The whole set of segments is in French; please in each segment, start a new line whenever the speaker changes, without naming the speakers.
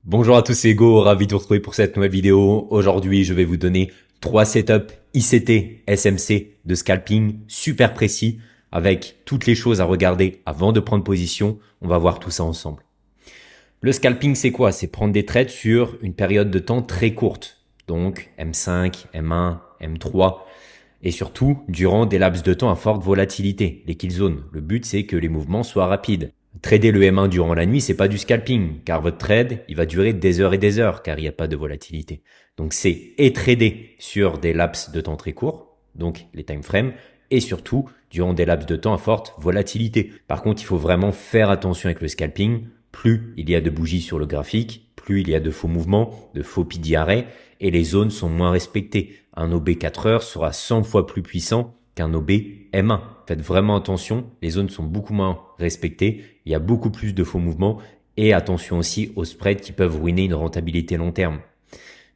Bonjour à tous, c'est Hugo, ravi de vous retrouver pour cette nouvelle vidéo. Aujourd'hui, je vais vous donner 3 setups ICT, SMC de scalping super précis avec toutes les choses à regarder avant de prendre position. On va voir tout ça ensemble. Le scalping, c'est quoi? C'est prendre des trades sur une période de temps très courte. Donc M5, M1, M3 et surtout durant des laps de temps à forte volatilité, les kill zones. Le but, c'est que les mouvements soient rapides. Trader le M1 durant la nuit, c'est pas du scalping, car votre trade, il va durer des heures et des heures, car il n'y a pas de volatilité. Donc c'est et trader sur des laps de temps très courts, donc les time frames, et surtout durant des laps de temps à forte volatilité. Par contre, il faut vraiment faire attention avec le scalping. Plus il y a de bougies sur le graphique, plus il y a de faux mouvements, de faux PD arrêts, et les zones sont moins respectées. Un OB 4 heures sera 100 fois plus puissant qu'un OB M1. Faites vraiment attention, les zones sont beaucoup moins respectées, il y a beaucoup plus de faux mouvements et attention aussi aux spreads qui peuvent ruiner une rentabilité long terme.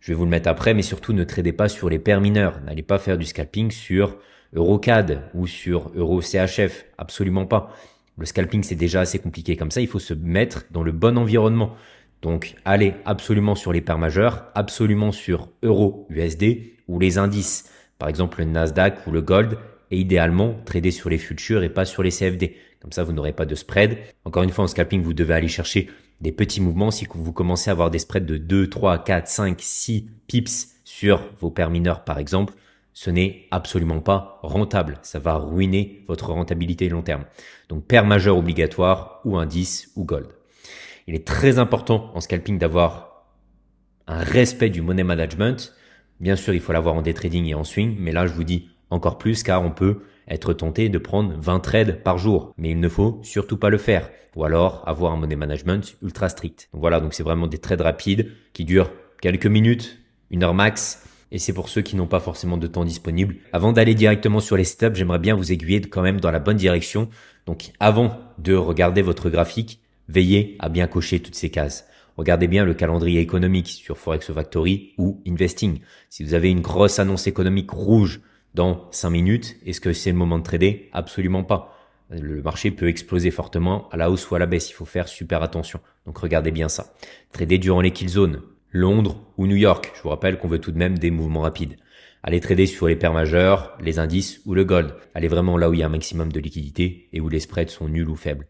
Je vais vous le mettre après, mais surtout ne tradez pas sur les paires mineures. N'allez pas faire du scalping sur EuroCAD ou sur EuroCHF, absolument pas. Le scalping, c'est déjà assez compliqué comme ça, il faut se mettre dans le bon environnement. Donc, allez absolument sur les paires majeures, absolument sur Euro, USD ou les indices. Par exemple, le Nasdaq ou le Gold. Et idéalement, trader sur les futurs et pas sur les CFD. Comme ça, vous n'aurez pas de spread. Encore une fois, en scalping, vous devez aller chercher des petits mouvements. Si vous commencez à avoir des spreads de 2, 3, 4, 5, 6 pips sur vos paires mineures, par exemple, ce n'est absolument pas rentable. Ça va ruiner votre rentabilité long terme. Donc, paire majeure obligatoire ou indice ou gold. Il est très important en scalping d'avoir un respect du money management. Bien sûr, il faut l'avoir en day trading et en swing, mais là, je vous dis encore plus car on peut être tenté de prendre 20 trades par jour, mais il ne faut surtout pas le faire ou alors avoir un money management ultra strict. Donc voilà, donc c'est vraiment des trades rapides qui durent quelques minutes, 1 heure max. Et c'est pour ceux qui n'ont pas forcément de temps disponible. Avant d'aller directement sur les setups, j'aimerais bien vous aiguiller quand même dans la bonne direction. Donc avant de regarder votre graphique, veillez à bien cocher toutes ces cases. Regardez bien le calendrier économique sur Forex Factory ou Investing. Si vous avez une grosse annonce économique rouge dans 5 minutes, est-ce que c'est le moment de trader? Absolument pas. Le marché peut exploser fortement à la hausse ou à la baisse. Il faut faire super attention. Donc regardez bien ça. Trader durant les kill zones, Londres ou New York. Je vous rappelle qu'on veut tout de même des mouvements rapides. Allez trader sur les paires majeures, les indices ou le gold. Allez vraiment là où il y a un maximum de liquidité et où les spreads sont nuls ou faibles.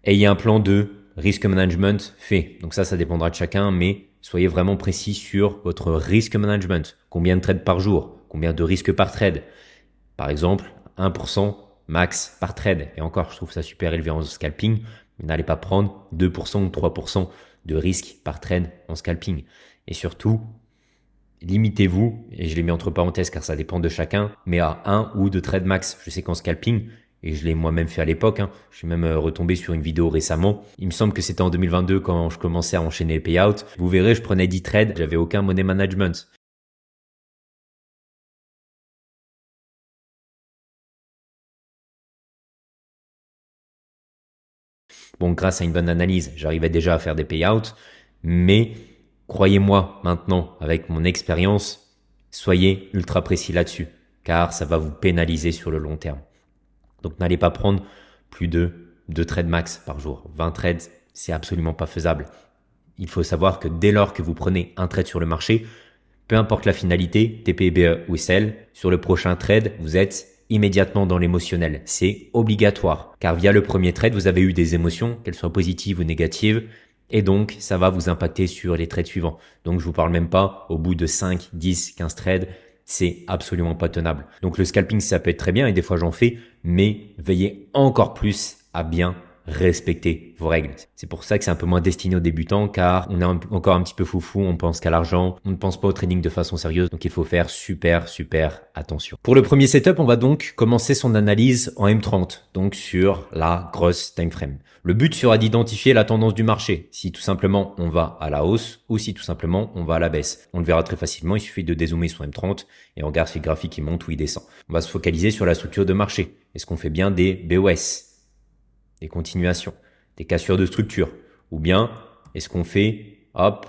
Ayez un plan de risk management fait. Donc ça dépendra de chacun, mais soyez vraiment précis sur votre risk management. Combien de trades par jour? Combien de risques par trade? Par exemple, 1% max par trade. Et encore, je trouve ça super élevé en scalping. N'allez pas prendre 2% ou 3% de risque par trade en scalping. Et surtout, limitez-vous, et je l'ai mis entre parenthèses car ça dépend de chacun, mais à 1 ou 2 trades max. Je sais qu'en scalping, et je l'ai moi-même fait à l'époque, je suis même retombé sur une vidéo récemment. Il me semble que c'était en 2022 quand je commençais à enchaîner les payouts. Vous verrez, je prenais 10 trades, j'avais aucun money management. Bon, grâce à une bonne analyse, j'arrivais déjà à faire des payouts, mais croyez-moi maintenant, avec mon expérience, soyez ultra précis là-dessus, car ça va vous pénaliser sur le long terme. Donc n'allez pas prendre plus de 2 trades max par jour. 20 trades, c'est absolument pas faisable. Il faut savoir que dès lors que vous prenez un trade sur le marché, peu importe la finalité, TP, BE ou SL, sur le prochain trade, vous êtes immédiatement dans l'émotionnel. C'est obligatoire. Car via le premier trade, vous avez eu des émotions, qu'elles soient positives ou négatives. Et donc, ça va vous impacter sur les trades suivants. Donc, je vous parle même pas au bout de 5, 10, 15 trades. C'est absolument pas tenable. Donc, le scalping, ça peut être très bien et des fois j'en fais, mais veillez encore plus à bien respecter vos règles. C'est pour ça que c'est un peu moins destiné aux débutants car on est encore un petit peu foufou, on pense qu'à l'argent, on ne pense pas au trading de façon sérieuse, donc il faut faire super attention. Pour le premier setup, on va donc commencer son analyse en M30, donc sur la grosse time frame. Le but sera d'identifier la tendance du marché, si tout simplement on va à la hausse ou si tout simplement on va à la baisse. On le verra très facilement, il suffit de dézoomer sur M30 et on regarde si le graphique il monte ou il descend. On va se focaliser sur la structure de marché. Est-ce qu'on fait bien des BOS? Des continuations, des cassures de structure, ou bien est-ce qu'on fait, hop,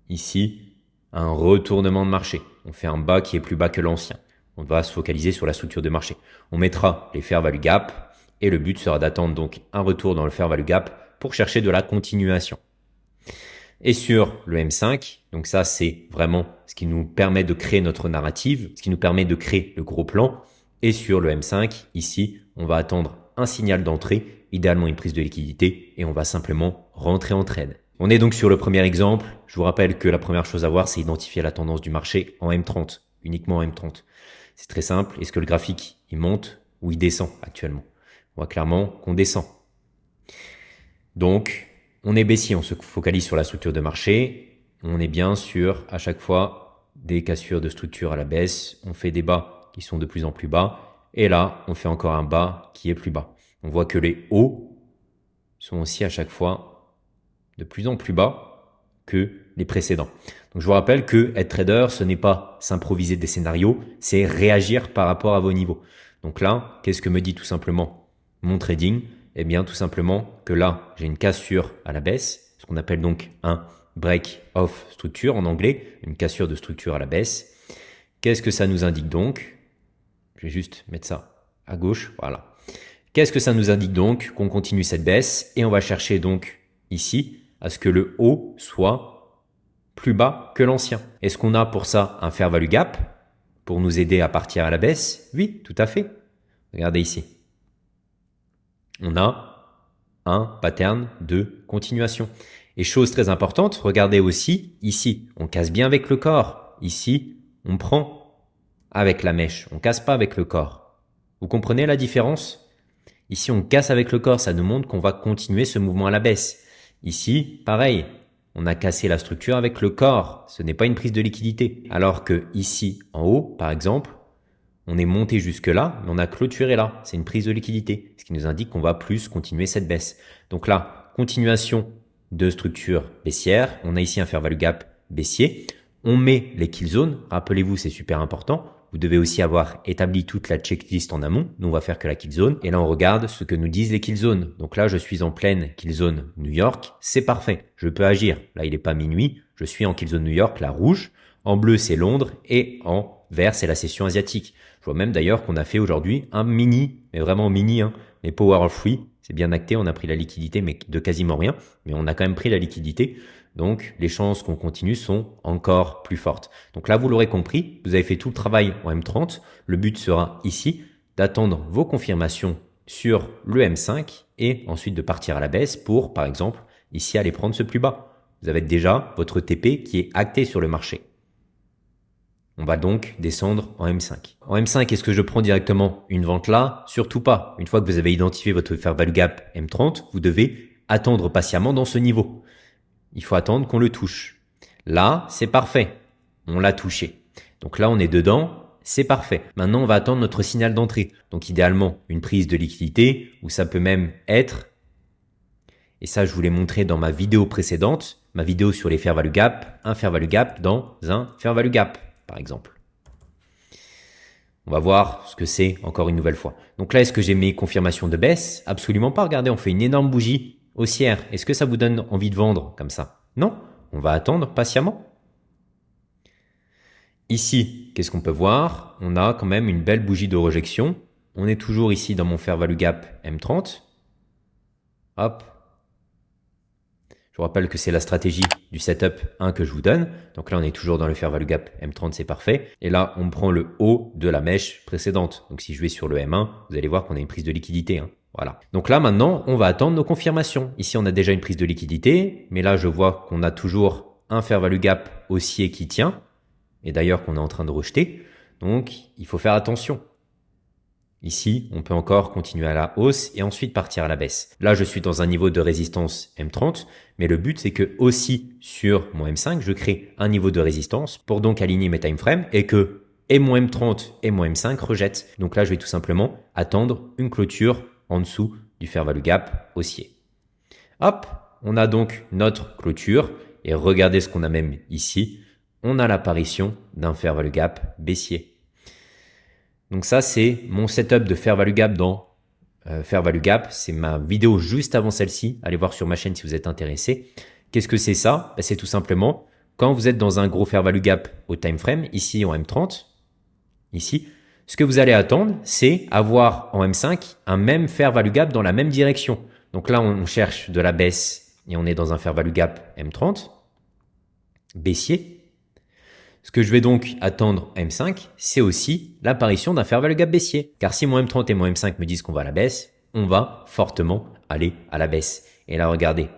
ici, un retournement de marché. On fait un bas qui est plus bas que l'ancien. On va se focaliser sur la structure de marché. On mettra les fair value gap et le but sera d'attendre donc un retour dans le fair value gap pour chercher de la continuation. Et sur le M5, donc ça c'est vraiment ce qui nous permet de créer notre narrative, ce qui nous permet de créer le gros plan. Et sur le M5, ici, on va attendre un signal d'entrée, idéalement une prise de liquidité, et on va simplement rentrer en trade. On est donc sur le premier exemple. Je vous rappelle que la première chose à voir, c'est identifier la tendance du marché en M30, uniquement en M30. C'est très simple. Est-ce que le graphique, il monte ou il descend actuellement? On voit clairement qu'on descend. Donc, on est baissier, on se focalise sur la structure de marché. On est bien sur, à chaque fois, des cassures de structure à la baisse. On fait des bas qui sont de plus en plus bas. Et là, on fait encore un bas qui est plus bas. On voit que les hauts sont aussi à chaque fois de plus en plus bas que les précédents. Donc je vous rappelle que être trader, ce n'est pas s'improviser des scénarios, c'est réagir par rapport à vos niveaux. Donc là, qu'est-ce que me dit tout simplement mon trading? Eh bien tout simplement que là, j'ai une cassure à la baisse, ce qu'on appelle donc un break of structure en anglais, une cassure de structure à la baisse. Qu'est-ce que ça nous indique donc? Je vais juste mettre ça à gauche, voilà. Qu'est-ce que ça nous indique donc? Qu'on continue cette baisse et on va chercher donc ici à ce que le haut soit plus bas que l'ancien. Est-ce qu'on a pour ça un fair value gap pour nous aider à partir à la baisse? Oui, tout à fait. Regardez ici. On a un pattern de continuation. Et chose très importante, regardez aussi ici, on casse bien avec le corps. Ici, on prend avec la mèche, on casse pas avec le corps. Vous comprenez la différence? Ici, on casse avec le corps, ça nous montre qu'on va continuer ce mouvement à la baisse. Ici, pareil, on a cassé la structure avec le corps, ce n'est pas une prise de liquidité. Alors que ici, en haut, par exemple, on est monté jusque là, mais on a clôturé là, c'est une prise de liquidité, ce qui nous indique qu'on va plus continuer cette baisse. Donc là, continuation de structure baissière, on a ici un fair value gap baissier, on met les kill zones, rappelez-vous c'est super important. Vous devez aussi avoir établi toute la checklist en amont. Nous, on va faire que la kill zone. Et là, on regarde ce que nous disent les kill zones. Donc là, je suis en pleine kill zone New York. C'est parfait. Je peux agir. Là, il n'est pas minuit. Je suis en kill zone New York, la rouge. En bleu, c'est Londres. Et en vert, c'est la session asiatique. Je vois même d'ailleurs qu'on a fait aujourd'hui un mini, mais vraiment mini, mais Power of Free. C'est bien acté. On a pris la liquidité, mais de quasiment rien. Mais on a quand même pris la liquidité. Donc, les chances qu'on continue sont encore plus fortes. Donc là, vous l'aurez compris, vous avez fait tout le travail en M30. Le but sera ici d'attendre vos confirmations sur le M5 et ensuite de partir à la baisse pour, par exemple, ici aller prendre ce plus bas. Vous avez déjà votre TP qui est acté sur le marché. On va donc descendre en M5. En M5, est-ce que je prends directement une vente là? Surtout pas. Une fois que vous avez identifié votre fair value gap M30, vous devez attendre patiemment dans ce niveau. Il faut attendre qu'on le touche. Là, c'est parfait. On l'a touché. Donc là, on est dedans. C'est parfait. Maintenant, on va attendre notre signal d'entrée. Donc idéalement, une prise de liquidité ou ça peut même être, et ça, je vous l'ai montré dans ma vidéo précédente, ma vidéo sur les fair value gap, un fair value gap dans un fair value gap, par exemple. On va voir ce que c'est encore une nouvelle fois. Donc là, est-ce que j'ai mes confirmations de baisse? Absolument pas. Regardez, on fait une énorme bougie haussière. Est-ce que ça vous donne envie de vendre comme ça? Non, on va attendre patiemment. Ici, qu'est-ce qu'on peut voir? On a quand même une belle bougie de rejection. On est toujours ici dans mon fair value gap M30. Hop. Je vous rappelle que c'est la stratégie du setup 1 que je vous donne. Donc là, on est toujours dans le fair value gap M30, c'est parfait. Et là, on prend le haut de la mèche précédente. Donc si je vais sur le M1, vous allez voir qu'on a une prise de liquidité. Voilà. Donc là, maintenant, on va attendre nos confirmations. Ici, on a déjà une prise de liquidité, mais là, je vois qu'on a toujours un fair value gap haussier qui tient, et d'ailleurs qu'on est en train de rejeter. Donc, il faut faire attention. Ici, on peut encore continuer à la hausse et ensuite partir à la baisse. Là, je suis dans un niveau de résistance M30, mais le but, c'est que aussi sur mon M5, je crée un niveau de résistance pour donc aligner mes timeframes et que et mon M30 et mon M5 rejettent. Donc là, je vais tout simplement attendre une clôture en dessous du fair value gap haussier. Hop, on a donc notre clôture et regardez ce qu'on a même ici. On a l'apparition d'un fair value gap baissier. Donc ça, c'est mon setup de fair value gap dans fair value gap. C'est ma vidéo juste avant celle-ci. Allez voir sur ma chaîne si vous êtes intéressé. Qu'est-ce que c'est ça? C'est tout simplement quand vous êtes dans un gros fair value gap au time frame, ici en M30, ici, ce que vous allez attendre, c'est avoir en M5 un même fair value gap dans la même direction. Donc là, on cherche de la baisse et on est dans un fair value gap M30. baissier. Ce que je vais donc attendre à M5, c'est aussi l'apparition d'un fair value gap baissier. Car si mon M30 et mon M5 me disent qu'on va à la baisse, on va fortement aller à la baisse. Et là, regardez,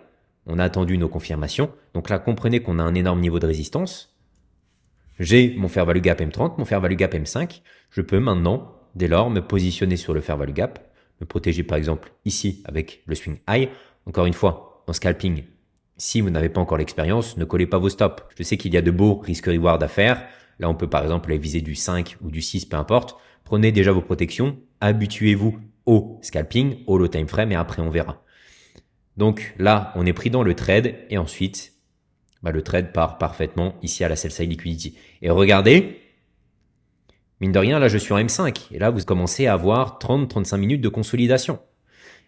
on a attendu nos confirmations. Donc là, comprenez qu'on a un énorme niveau de résistance. J'ai mon fair value gap M30, mon fair value gap M5. Je peux maintenant, dès lors, me positionner sur le fair value gap, me protéger par exemple ici avec le swing high. Encore une fois, en scalping, si vous n'avez pas encore l'expérience, ne collez pas vos stops. Je sais qu'il y a de beaux risque-reward à faire. Là, on peut par exemple aller viser du 5 ou du 6, peu importe. Prenez déjà vos protections, habituez-vous au scalping, au low time frame et après on verra. Donc là, on est pris dans le trade et ensuite, le trade part parfaitement ici à la sell side liquidity. Et regardez, mine de rien, là je suis en M5 et là vous commencez à avoir 30-35 minutes de consolidation.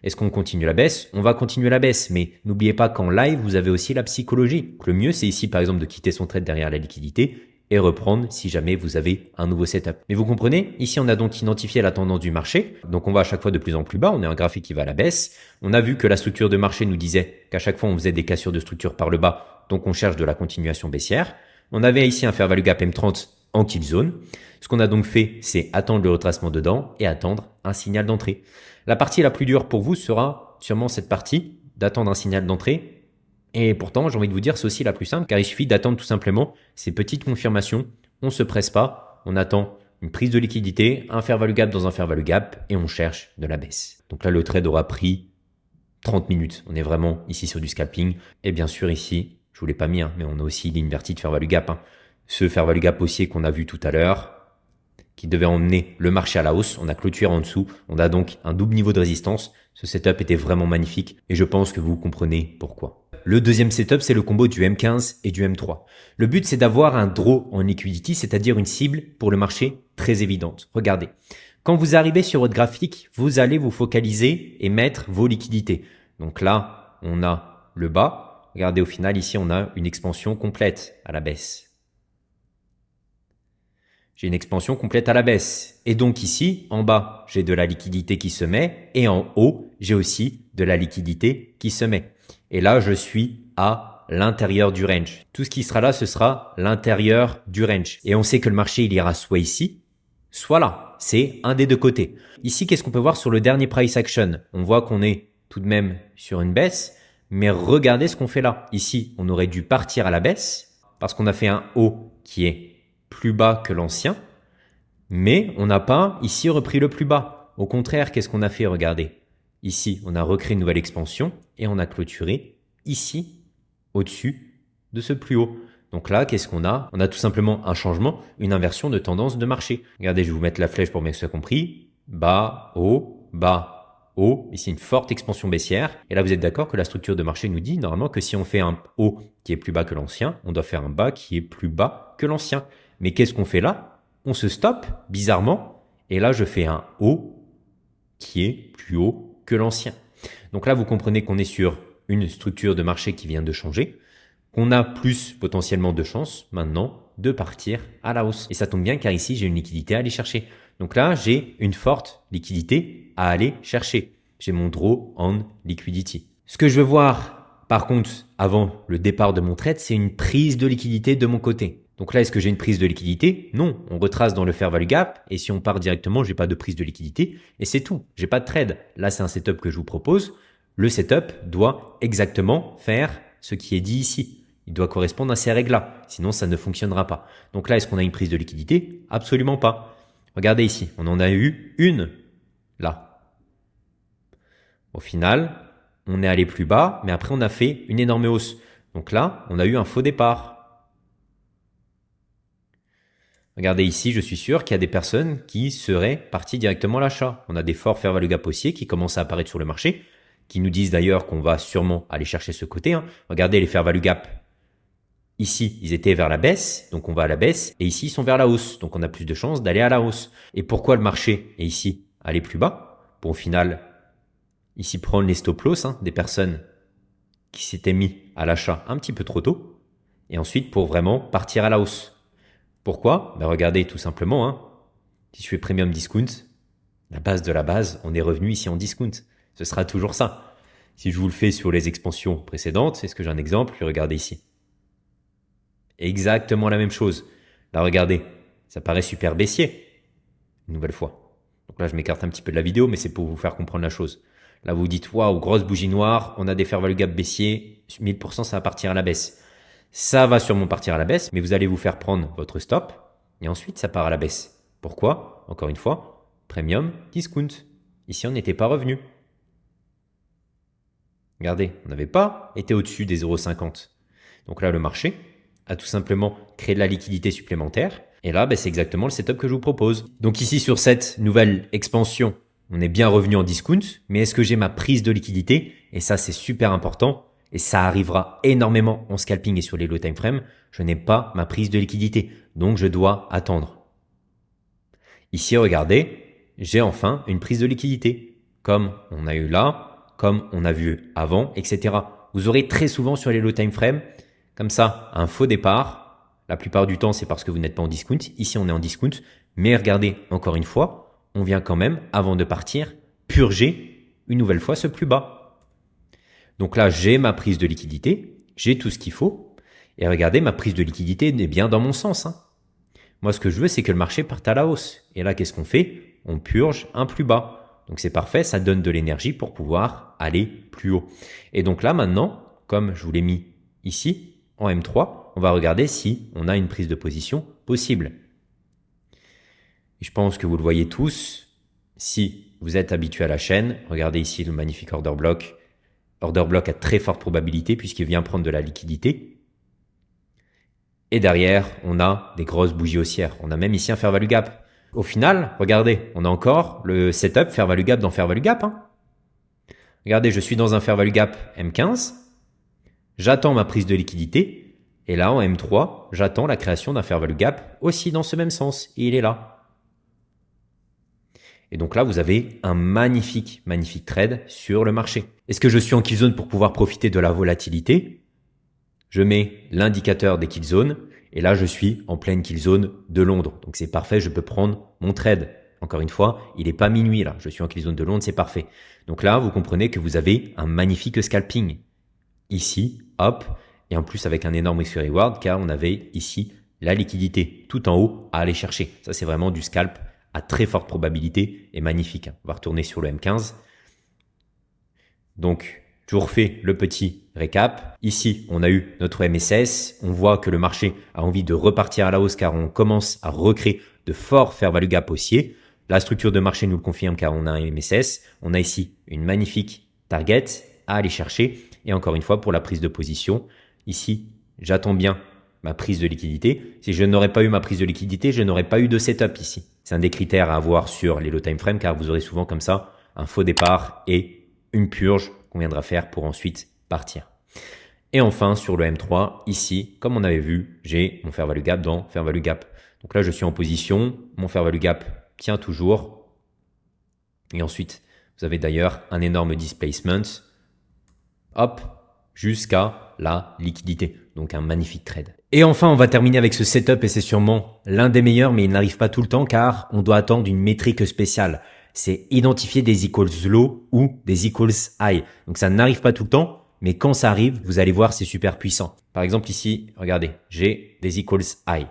Est-ce qu'on continue la baisse? On va continuer la baisse, mais n'oubliez pas qu'en live, vous avez aussi la psychologie. Le mieux, c'est ici, par exemple, de quitter son trade derrière la liquidité et reprendre si jamais vous avez un nouveau setup. Mais vous comprenez? Ici, on a donc identifié la tendance du marché. Donc, on va à chaque fois de plus en plus bas. On a un graphique qui va à la baisse. On a vu que la structure de marché nous disait qu'à chaque fois, on faisait des cassures de structure par le bas. Donc, on cherche de la continuation baissière. On avait ici un fair value gap M30 en kill zone. Ce qu'on a donc fait, c'est attendre le retracement dedans et attendre un signal d'entrée. La partie la plus dure pour vous sera sûrement cette partie d'attendre un signal d'entrée. Et pourtant, j'ai envie de vous dire, c'est aussi la plus simple car il suffit d'attendre tout simplement ces petites confirmations. On se presse pas, on attend une prise de liquidité, un fair value gap dans un fair value gap et on cherche de la baisse. Donc là, le trade aura pris 30 minutes. On est vraiment ici sur du scalping. Et bien sûr ici, je vous l'ai pas mis, mais on a aussi ligne vertie de fair value gap. Ce fair value gap haussier qu'on a vu tout à l'heure, qui devait emmener le marché à la hausse. On a clôturé en dessous. On a donc un double niveau de résistance. Ce setup était vraiment magnifique et je pense que vous comprenez pourquoi. Le deuxième setup, c'est le combo du M15 et du M3. Le but, c'est d'avoir un draw en liquidity, c'est-à-dire une cible pour le marché très évidente. Regardez. Quand vous arrivez sur votre graphique, vous allez vous focaliser et mettre vos liquidités. Donc là, on a le bas. Regardez, au final, ici, on a une expansion complète à la baisse. J'ai une expansion complète à la baisse. Et donc ici, en bas, j'ai de la liquidité qui se met. Et en haut, j'ai aussi de la liquidité qui se met. Et là, je suis à l'intérieur du range. Tout ce qui sera là, ce sera l'intérieur du range. Et on sait que le marché, il ira soit ici, soit là. C'est un des deux côtés. Ici, qu'est-ce qu'on peut voir sur le dernier price action? On voit qu'on est tout de même sur une baisse. Mais regardez ce qu'on fait là. Ici, on aurait dû partir à la baisse parce qu'on a fait un haut qui est plus bas que l'ancien, mais on n'a pas ici repris le plus bas. Au contraire, qu'est-ce qu'on a fait? Regardez. Ici, on a recréé une nouvelle expansion et on a clôturé ici, au-dessus de ce plus haut. Donc là, qu'est-ce qu'on a? On a tout simplement un changement, une inversion de tendance de marché. Regardez, je vais vous mettre la flèche pour bien que ce soit compris. Bas, haut, bas, haut. Ici, une forte expansion baissière. Et là, vous êtes d'accord que la structure de marché nous dit normalement que si on fait un haut qui est plus bas que l'ancien, on doit faire un bas qui est plus bas que l'ancien. Mais qu'est-ce qu'on fait là? On se stoppe, bizarrement, et là je fais un haut qui est plus haut que l'ancien. Donc là vous comprenez qu'on est sur une structure de marché qui vient de changer, qu'on a plus potentiellement de chances maintenant de partir à la hausse. Et ça tombe bien car ici j'ai une liquidité à aller chercher. Donc là j'ai une forte liquidité à aller chercher. J'ai mon draw on liquidity. Ce que je veux voir par contre avant le départ de mon trade, c'est une prise de liquidité de mon côté. Donc là, est-ce que j'ai une prise de liquidité? Non, on retrace dans le fair value gap et si on part directement, j'ai pas de prise de liquidité et c'est tout. J'ai pas de trade. Là, c'est un setup que je vous propose. Le setup doit exactement faire ce qui est dit ici. Il doit correspondre à ces règles-là. Sinon, ça ne fonctionnera pas. Donc là, est-ce qu'on a une prise de liquidité? Absolument pas. Regardez ici, on en a eu une là. Au final, on est allé plus bas, mais après, on a fait une énorme hausse. Donc là, on a eu un faux départ. Regardez ici, je suis sûr qu'il y a des personnes qui seraient parties directement à l'achat. On a des forts fair value gap haussiers qui commencent à apparaître sur le marché, qui nous disent d'ailleurs qu'on va sûrement aller chercher ce côté. Regardez les fair value gap. Ici, ils étaient vers la baisse, donc on va à la baisse. Et ici, ils sont vers la hausse, donc on a plus de chances d'aller à la hausse. Et pourquoi le marché est ici aller plus bas? Pour au final, ici prendre les stop loss des personnes qui s'étaient mis à l'achat un petit peu trop tôt. Et ensuite, pour vraiment partir à la hausse. Pourquoi? Regardez tout simplement, si je fais premium discount, la base de la base, on est revenu ici en discount. Ce sera toujours ça. Si je vous le fais sur les expansions précédentes, est-ce que j'ai un exemple? Regardez ici. Exactement la même chose. Là, regardez, ça paraît super baissier. Une nouvelle fois. Donc là, je m'écarte un petit peu de la vidéo, mais c'est pour vous faire comprendre la chose. Là, vous dites, waouh, grosse bougie noire, on a des fair value gap baissiers, 1000%, ça va partir à la baisse. Ça va sûrement partir à la baisse, mais vous allez vous faire prendre votre stop, et ensuite, ça part à la baisse. Pourquoi? Encore une fois, premium, discount. Ici, on n'était pas revenu. Regardez, on n'avait pas été au-dessus des 0,50. Donc là, le marché a tout simplement créé de la liquidité supplémentaire. Et là, c'est exactement le setup que je vous propose. Donc ici, sur cette nouvelle expansion, on est bien revenu en discount. Mais est-ce que j'ai ma prise de liquidité? Et ça, c'est super important. Et ça arrivera énormément en scalping et sur les low time frame. Je n'ai pas ma prise de liquidité. Donc, je dois attendre. Ici, regardez, j'ai enfin une prise de liquidité. Comme on a eu là, comme on a vu avant, etc. Vous aurez très souvent sur les low time frame, comme ça, un faux départ. La plupart du temps, c'est parce que vous n'êtes pas en discount. Ici, on est en discount. Mais regardez, encore une fois, on vient quand même, avant de partir, purger une nouvelle fois ce plus bas. Donc là, j'ai ma prise de liquidité. J'ai tout ce qu'il faut. Et regardez, ma prise de liquidité est bien dans mon sens. Moi, ce que je veux, c'est que le marché parte à la hausse. Et là, qu'est-ce qu'on fait? On purge un plus bas. Donc, c'est parfait. Ça donne de l'énergie pour pouvoir aller plus haut. Et donc là, maintenant, comme je vous l'ai mis ici, en M3, on va regarder si on a une prise de position possible. Et je pense que vous le voyez tous. Si vous êtes habitué à la chaîne, regardez ici le magnifique order block. Order block à très forte probabilité puisqu'il vient prendre de la liquidité. Et derrière, on a des grosses bougies haussières. On a même ici un fair value gap. Au final, regardez, on a encore le setup fair value gap dans fair value gap. Regardez, je suis dans un fair value gap M15. J'attends ma prise de liquidité. Et là, en M3, j'attends la création d'un fair value gap aussi dans ce même sens. Et il est là. Et donc là, vous avez un magnifique trade sur le marché. Est-ce que je suis en kill zone pour pouvoir profiter de la volatilité? Je mets l'indicateur des kill zones. Et là, je suis en pleine kill zone de Londres. Donc c'est parfait, je peux prendre mon trade. Encore une fois, il n'est pas minuit là. Je suis en kill zone de Londres, c'est parfait. Donc là, vous comprenez que vous avez un magnifique scalping. Ici, hop, et en plus avec un énorme risk reward car on avait ici la liquidité tout en haut à aller chercher. Ça, c'est vraiment du scalp à très forte probabilité et magnifique. On va retourner sur le M15. Donc, je vous refais le petit récap. Ici, on a eu notre MSS. On voit que le marché a envie de repartir à la hausse car on commence à recréer de forts fair value gap haussiers. La structure de marché nous le confirme car on a un MSS. On a ici une magnifique target à aller chercher. Et encore une fois, pour la prise de position, ici, j'attends bien ma prise de liquidité. Si je n'aurais pas eu ma prise de liquidité, je n'aurais pas eu de setup ici. C'est un des critères à avoir sur les low time frame car vous aurez souvent comme ça un faux départ et une purge qu'on viendra faire pour ensuite partir. Et enfin, sur le M3, ici, comme on avait vu, j'ai mon fair value gap dans fair value gap. Donc là, je suis en position, mon fair value gap tient toujours. Et ensuite, vous avez d'ailleurs un énorme displacement. Hop, jusqu'à la liquidité. Donc un magnifique trade. Et enfin, on va terminer avec ce setup et c'est sûrement l'un des meilleurs, mais il n'arrive pas tout le temps car on doit attendre une métrique spéciale. C'est identifier des equals low ou des equals high. Donc ça n'arrive pas tout le temps, mais quand ça arrive, vous allez voir, c'est super puissant. Par exemple ici, regardez, j'ai des equals high.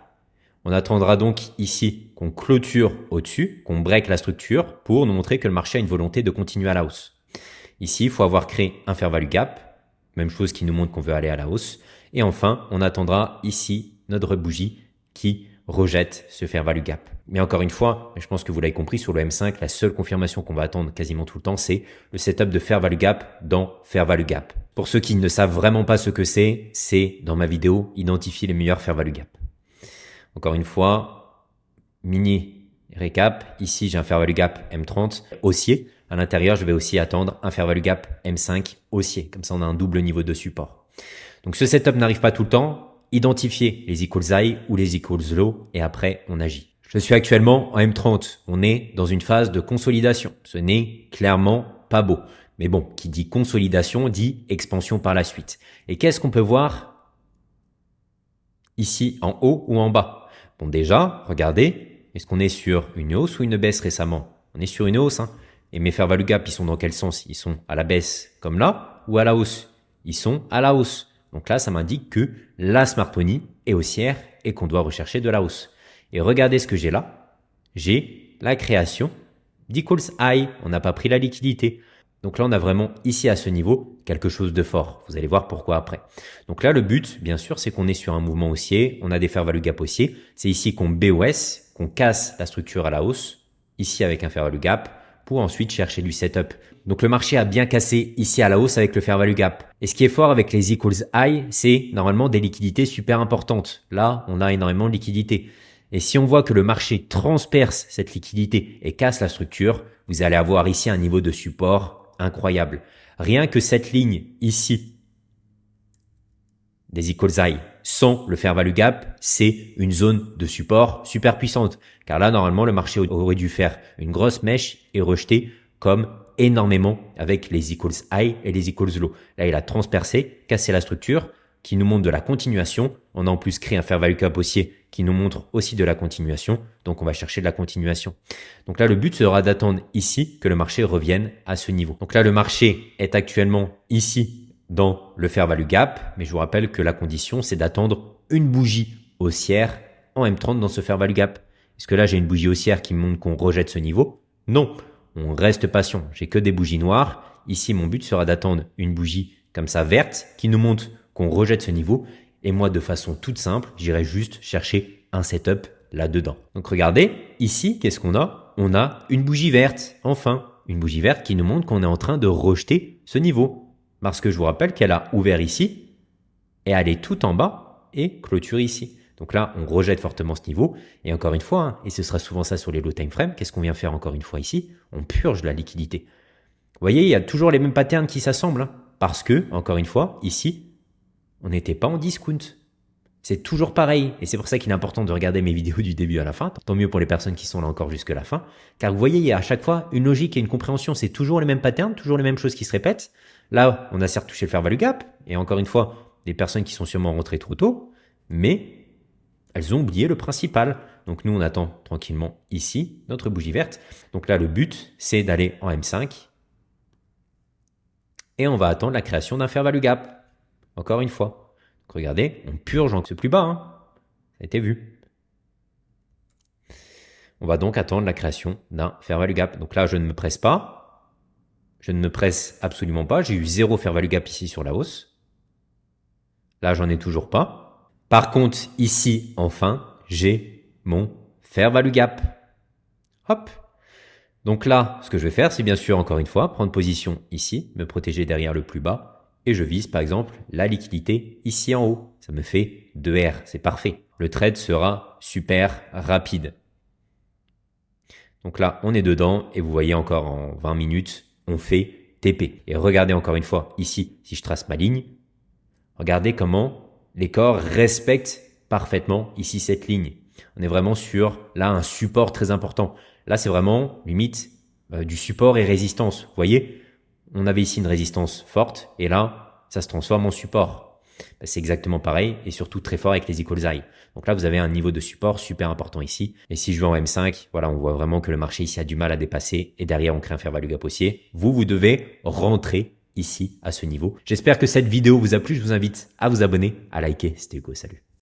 On attendra donc ici qu'on clôture au-dessus, qu'on break la structure pour nous montrer que le marché a une volonté de continuer à la hausse. Ici, il faut avoir créé un fair value gap, même chose qui nous montre qu'on veut aller à la hausse. Et enfin, on attendra ici notre bougie qui rejette ce fair value gap. Mais encore une fois, je pense que vous l'avez compris, sur le M5, la seule confirmation qu'on va attendre quasiment tout le temps, c'est le setup de fair value gap dans fair value gap. Pour ceux qui ne savent vraiment pas ce que c'est dans ma vidéo, identifier les meilleurs fair value gap. Encore une fois, mini récap. Ici, j'ai un fair value gap M30 haussier. À l'intérieur, je vais aussi attendre un fair value gap M5 haussier. Comme ça, on a un double niveau de support. Donc, ce setup n'arrive pas tout le temps. Identifiez les equals high ou les equals low et après, on agit. Je suis actuellement en M30. On est dans une phase de consolidation. Ce n'est clairement pas beau. Mais bon, qui dit consolidation dit expansion par la suite. Et qu'est-ce qu'on peut voir ici en haut ou en bas? Bon, déjà, regardez, est-ce qu'on est sur une hausse ou une baisse récemment? On est sur une hausse, Et mes fair value gap, ils sont dans quel sens? Ils sont à la baisse comme là ou à la hausse? Ils sont à la hausse. Donc là, ça m'indique que la smart money est haussière et qu'on doit rechercher de la hausse. Et regardez ce que j'ai là. J'ai la création d'Equals High. On n'a pas pris la liquidité. Donc là, on a vraiment ici à ce niveau quelque chose de fort. Vous allez voir pourquoi après. Donc là, le but, bien sûr, c'est qu'on est sur un mouvement haussier. On a des fair value gap haussiers. C'est ici qu'on BOS, qu'on casse la structure à la hausse. Ici avec un fair value gap pour ensuite chercher du setup. Donc le marché a bien cassé ici à la hausse avec le fair value gap. Et ce qui est fort avec les equals high, c'est normalement des liquidités super importantes. Là, on a énormément de liquidités. Et si on voit que le marché transperce cette liquidité et casse la structure, vous allez avoir ici un niveau de support incroyable. Rien que cette ligne ici des equals high sans le fair value gap, c'est une zone de support super puissante. Car là, normalement, le marché aurait dû faire une grosse mèche et rejeter comme énormément avec les equals high et les equals low. Là, il a transpercé, cassé la structure qui nous montre de la continuation. On a en plus créé un fair value gap haussier qui nous montre aussi de la continuation. Donc, on va chercher de la continuation. Donc là, le but sera d'attendre ici que le marché revienne à ce niveau. Donc là, le marché est actuellement ici dans le fair value gap, mais je vous rappelle que la condition, c'est d'attendre une bougie haussière en M30 dans ce fair value gap. Est-ce que là, j'ai une bougie haussière qui me montre qu'on rejette ce niveau? Non, on reste patient. J'ai que des bougies noires. Ici, mon but sera d'attendre une bougie comme ça verte qui nous montre qu'on rejette ce niveau. Et moi, de façon toute simple, j'irai juste chercher un setup là-dedans. Donc regardez, ici, qu'est-ce qu'on a? On a une bougie verte, enfin, une bougie verte qui nous montre qu'on est en train de rejeter ce niveau. Parce que je vous rappelle qu'elle a ouvert ici et elle est tout en bas et clôture ici. Donc là, on rejette fortement ce niveau. Et encore une fois, hein, et ce sera souvent ça sur les low time frame, qu'est-ce qu'on vient faire encore une fois ici? On purge la liquidité. Vous voyez, il y a toujours les mêmes patterns qui s'assemblent. Hein, parce que, encore une fois, ici, on n'était pas en discount. C'est toujours pareil. Et c'est pour ça qu'il est important de regarder mes vidéos du début à la fin. Tant mieux pour les personnes qui sont là encore jusque la fin. Car vous voyez, il y a à chaque fois une logique et une compréhension. C'est toujours les mêmes patterns, toujours les mêmes choses qui se répètent. Là, on a certes touché le fair value gap. Et encore une fois, des personnes qui sont sûrement rentrées trop tôt. Mais elles ont oublié le principal. Donc nous, on attend tranquillement ici notre bougie verte. Donc là, le but, c'est d'aller en M5. Et on va attendre la création d'un fair value gap. Encore une fois. Donc regardez, on purge en ce plus bas. Hein. Ça a été vu. On va donc attendre la création d'un fair value gap. Donc là, je ne me presse pas. Je ne me presse absolument pas. J'ai eu 0 fair value gap ici sur la hausse. Là, j'en ai toujours pas. Par contre, ici, enfin, j'ai mon fair value gap. Hop. Donc là, ce que je vais faire, c'est bien sûr, encore une fois, prendre position ici, me protéger derrière le plus bas. Et je vise, par exemple, la liquidité ici en haut. Ça me fait 2R. C'est parfait. Le trade sera super rapide. Donc là, on est dedans. Et vous voyez encore en 20 minutes, on fait TP. Et regardez encore une fois, ici, si je trace ma ligne, regardez comment les corps respectent parfaitement ici cette ligne. On est vraiment sur, là, un support très important. Là, c'est vraiment, limite, du support et résistance. Vous voyez, on avait ici une résistance forte et là, ça se transforme en support. C'est exactement pareil et surtout très fort avec les equals high. Donc là, vous avez un niveau de support super important ici. Et si je vais en M5, voilà, on voit vraiment que le marché ici a du mal à dépasser et derrière, on crée un fair value gap haussier. Vous devez rentrer ici à ce niveau. J'espère que cette vidéo vous a plu. Je vous invite à vous abonner, à liker. C'était Hugo, salut.